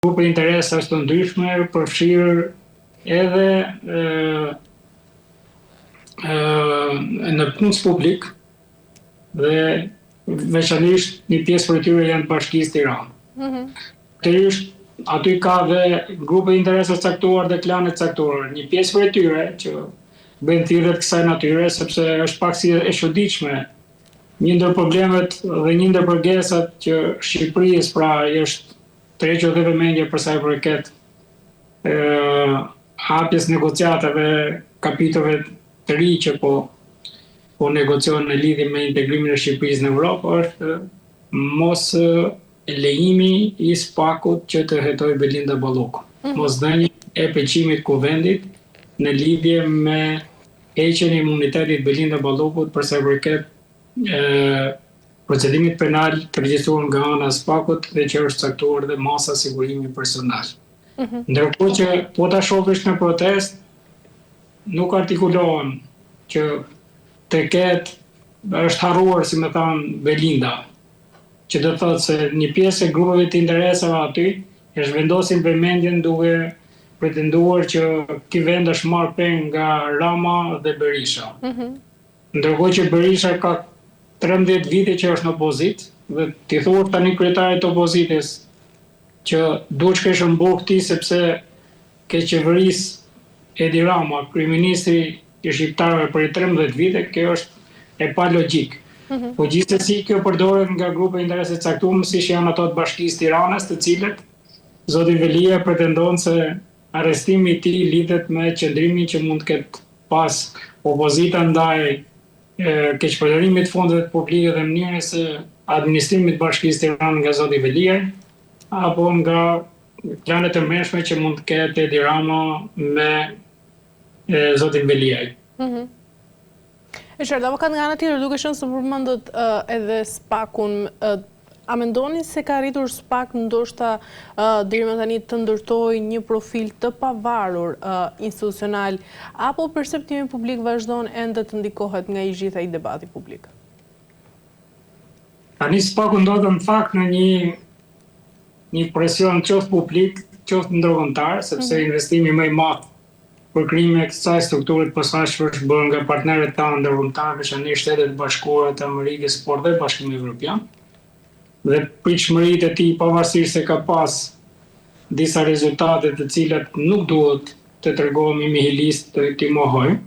grupe interesash të ndryshme, përfshirë edhe në punës publik dhe veçanërisht një pjesë për tyre janë të Bashkisë Tiranë. Aty ka dhe grupe interesash caktuar dhe klane caktuar. Një pjesë për tyre që bëjnë thirrje të kësaj natyre, sepse është pak si e çuditshme. Një ndër problemet dhe një ndër përgesat që Shqipërisë pra është tërhequr dhe vëmendje për sa i përket hapjes negociatave, kapitujve të ri që po negocion në lidhje me integrimin e Shqipërisë në Evropë, është mos lejimi i SPAK-ut që të hetojë Belinda Balloku. Mosdhënia e peqimit kuvendit në lidhje me heqjen e imunitetit Belinda Ballokut për sa i përket procedimit penal të regjistruar nga ana e SPAK-ut dhe që është caktuar dhe masa sigurimi personal. Ndërkohë që po ta shohësh në protest, nuk artikulohen që të ketë është harruar, si më thanë, Belinda, që do thotë se një pjesë e grupeve të interesave aty e zhvendosin vëmendjen duke pretenduar që ky vend është marrë peng nga Rama dhe Berisha. Ndërkohë që Berisha ka 13 vite që është në opozitë dhe ti thua tani kryetarit të opozitës që duhet të kesh mbok ti sepse ke qeverisë Edi Rama, kryeministri i shqiptarëve për 13 vite, kjo është e pa logjik. Po gjithsesi kjo përdoret nga grupe interese të caktuar, siç janë ato të Bashkisë Tiranës, të cilët zoti Velia pretendon se arrestimi i tij lidhet me qëndrimin që mund të ketë pas opozita ndaj keqpërdorimit të fondeve publike dhe mënyrës së administrimit të Bashkisë Tiranës nga zoti Velia, apo nga planet e mëshme që mund të ketë Edi Rama me zotin Veliaj. E qartë, avokat nga ana tjetër, duke qenë se përmendët edhe SPAK-un, a mendoni se ka arritur SPAK ndoshta deri më tani të ndërtojë një profil të pavarur institucional, apo perceptimi publik vazhdon ende të ndikohet nga i gjithë ai debati publik? Tani SPAK-u ndodhet në fakt në një presion qoftë publik, qoftë ndërkombëtar, sepse investimi më i madh për krime kësaj strukture të posaçme është bërë nga partnerët tanë ndërkombëtar, veçanërisht Shtetet e Bashkuara të Amerikës, por dhe Bashkimi Evropian. Dhe pritshmëritë e tij, pavarësisht se ka pas disa rezultate të cilat nuk duhet të tregohemi nihilist të ti mohojmë,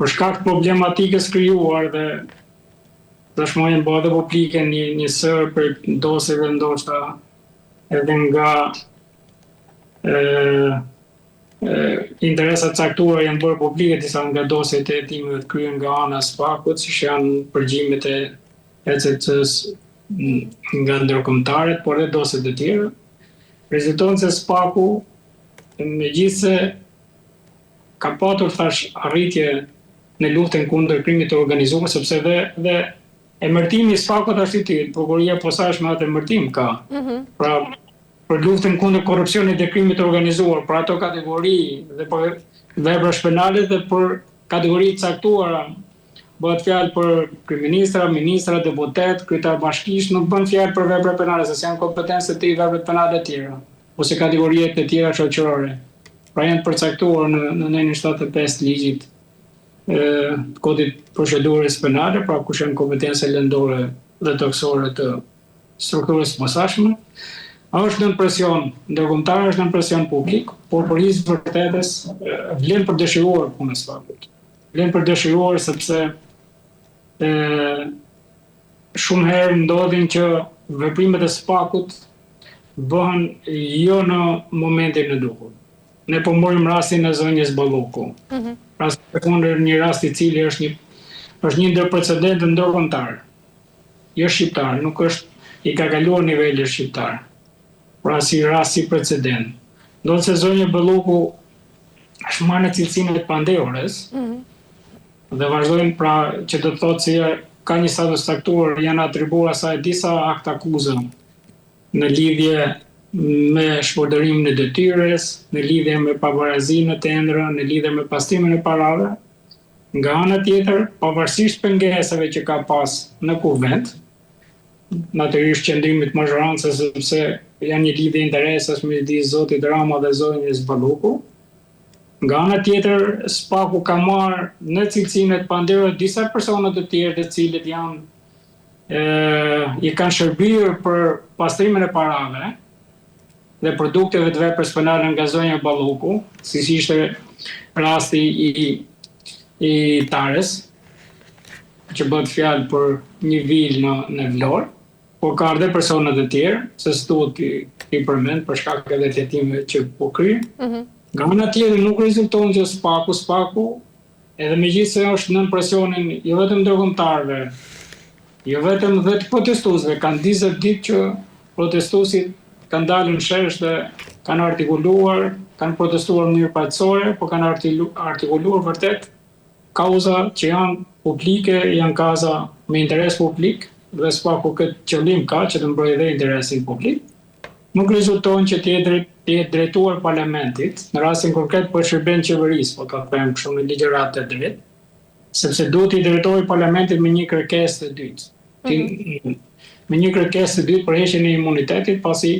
për shkak të problematikës krijuar dhe tashmë janë bërë publike një sër për dosjeve ndoshta edhe nga interesat caktuara janë bërë publike disa nga dosjet e hetimeve të kryer nga ana e SPAK-ut, siç janë përgjimet e ECC-s nga ndërkombëtarët, por edhe dosjet e tjera. Rezulton se SPAK-u, megjithse ka patur thash arritje në luftën kundër krimit të organizuar, sepse dhe emërtimi i SPAK-ut është i tillë, prokuroria posaçme atë emërtim ka. Pra për luftën kundër korrupsionit dhe krimit të organizuar, për ato kategori dhe për veprash penale dhe për kategori të caktuara. Bëhet fjalë për kryeministra, ministra, deputet, kryetar bashkish, nuk bën fjalë për vepra penale, se janë kompetencë të veprat penale të tjera, ose kategoritë të tjera shoqërore. Pra janë përcaktuar në nënin 75 ligjit kodit procedurës penale, pra kush janë kompetenca lëndore dhe toksore të strukturës posaçme. Është në presion ndërkombëtar, është në presion publik, por për hir të vërtetës vlen për dëshiruar punën e SPAK-ut. Vlen për dëshiruar sepse shumë herë ndodhin që veprimet e SPAK-ut bëhen jo në momentin e duhur. Ne po morim rastin e zonjës Balloku. Pra sekondër një rast i cili është një ndër precedentë ndërkombëtar. Jo shqiptar, nuk është i ka kaluar nivelin shqiptar. Pra si rast si precedent. Ndodh se zonja Balloku është marrë në cilësinë e pandehures dhe vazhdojnë pra që do të thotë se ka një status caktuar, janë atribuar asaj disa akte akuze në lidhje me shpërndërimin e detyrës, në lidhje me pabarazinë të ëndrrën, në lidhje me pastrimin e parave. Nga ana tjetër, pavarësisht pengesave që ka pas në kuvend, natyrisht qëndrimit mazhorancës, sepse janë një lidhje interesash midis zotit Rama dhe zonjës Balluku. Nga ana tjetër, SPAK-u ka marrë në cilësinë të panderë disa persona të tjerë të cilët i kanë shërbyer për pastrimin e parave dhe produkteve të veprës penale nga zonja Balluku, si ishte rasti i Tares, që bëhet fjalë për një vilë në Vlorë, por ka dhe persona të tjerë, se s'duhet i përmend për shkak edhe të hetimeve që po kryen. Nga ana tjetër nuk rezulton që SPAK-u, edhe megjithëse është nën presionin jo vetëm ndërkombëtarëve, jo vetëm dhe të protestuesve, kanë 20 ditë që protestuesit kanë dalë në shesh dhe kanë artikuluar, kanë protestuar në mënyrë paqësore, por kanë artikuluar vërtet kauza që janë publike, janë kauza me interes publik, dhe SPAK-u këtë qëllim ka që të mbrojë dhe interesin publik. Nuk rezulton që të jetë drejtuar parlamentit, në rastin konkret po shërben qeverisë, po ka them kështu në ligjërat të drejtë, sepse duhet i drejtojë parlamentit me një kërkesë të dytë. Me një kërkesë të dytë për heqjen e imunitetit, pasi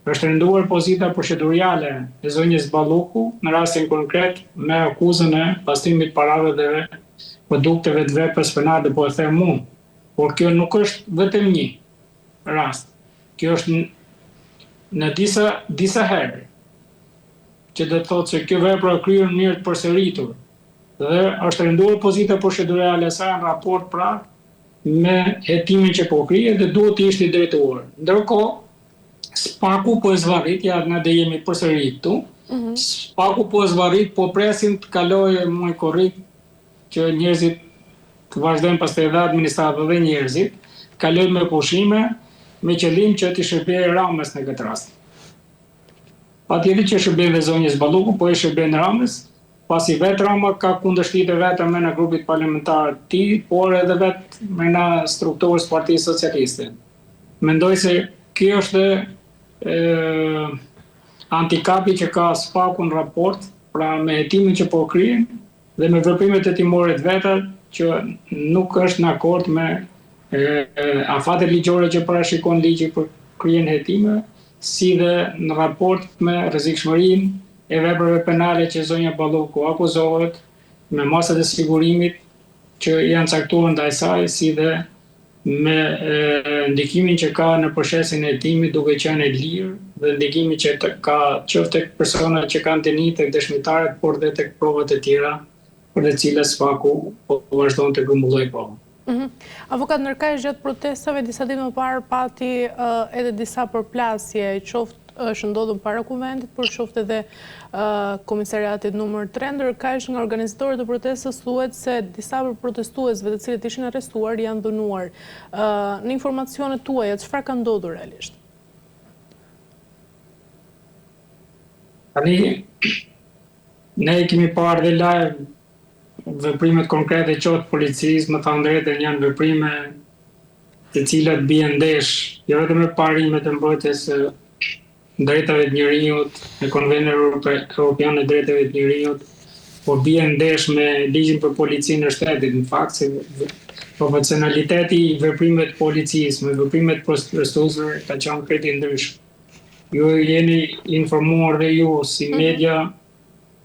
është renduar pozita procedurale e zonjës Balluku, në rastin konkret me akuzën e pastrimit parave dhe produkteve të veprës penale, po e them unë. Por kjo nuk është vetëm një rast. Kjo është në disa herë, që do të thotë se kjo vepër është kryer në mënyrë të përsëritur dhe është renduar pozita procedurale e saj në raport pra me hetimin që po krihet dhe duhet të ishte i drejtuar. Ndërkohë, SPAK-u po e zvarrit, ja ne do jemi përsëri këtu. SPAK-u po e zvarrit, po presin të kalojë muaj korrik që njerëzit të vazhdojnë pastaj edhe administrata dhe njerëzit, kalojnë me pushime, me qëllim që t'i shërbejë Ramës në këtë rast. Patjetër që shërben dhe zonjës Balluku, po e shërben Ramës, pasi vetë Rama ka kundërshtitë vetëm me në grupit parlamentar të tij, por edhe vetë me në strukturës Partisë Socialiste. Mendoj se kjo është antikapi që ka SPAK-u në raport, pra me hetimin që po kryen dhe me veprimet hetimore të veta që nuk është në akord me afatet ligjore që parashikon ligji për krijen e hetimeve, si dhe në raport me rrezikshmërinë e veprave penale që zonja Balluku akuzohet me masat e sigurimit që janë caktuar ndaj saj, si dhe me ndikimin që ka në procesin e hetimit duke qenë e lirë dhe ndikimin që ka qoftë tek personat që kanë dënitë tek dëshmitarët, por dhe tek provat e tjera për të cilat SPAK-u po vazhdon të grumbullojë kohën. Avokat, ndërkaq gjatë protestave disa ditë më parë pati edhe disa përplasje, qoftë është ndodhur para kuvendit, por qoftë edhe komisariatit numër 3, ndërkaq nga organizatorët e protestës thuhet se disa protestuesve të cilët ishin arrestuar janë dhunuar. Në informacionet tuaja, çfarë ka ndodhur realisht? Tani ne kemi parë dhe live veprimet konkrete qoftë policisë, më thënë drejtën, janë veprime të cilat bien ndesh jo vetëm me parimet e mbrojtjes së drejtave të njerëzit, me Konvenin Evropian e Drejtave të Njerëzit, por bien ndesh me ligjin për policinë e shtetit, në fakt se proporcionaliteti i veprimeve të policisë me veprimet e protestuesve ka qenë krejt i ndryshëm. Ju jeni informuar dhe ju si media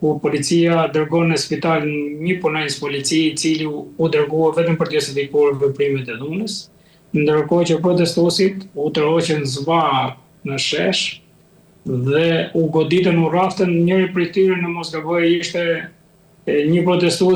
ku policia dërgon në spital një punonjës policie i cili u dërgua vetëm për të justifikuar veprimet e dhunës, ndërkohë që protestuesit u tërhoqën zvarr në shesh dhe u goditën, u raftën. Njëri prej tyre, në mos gaboj, ishte një protestues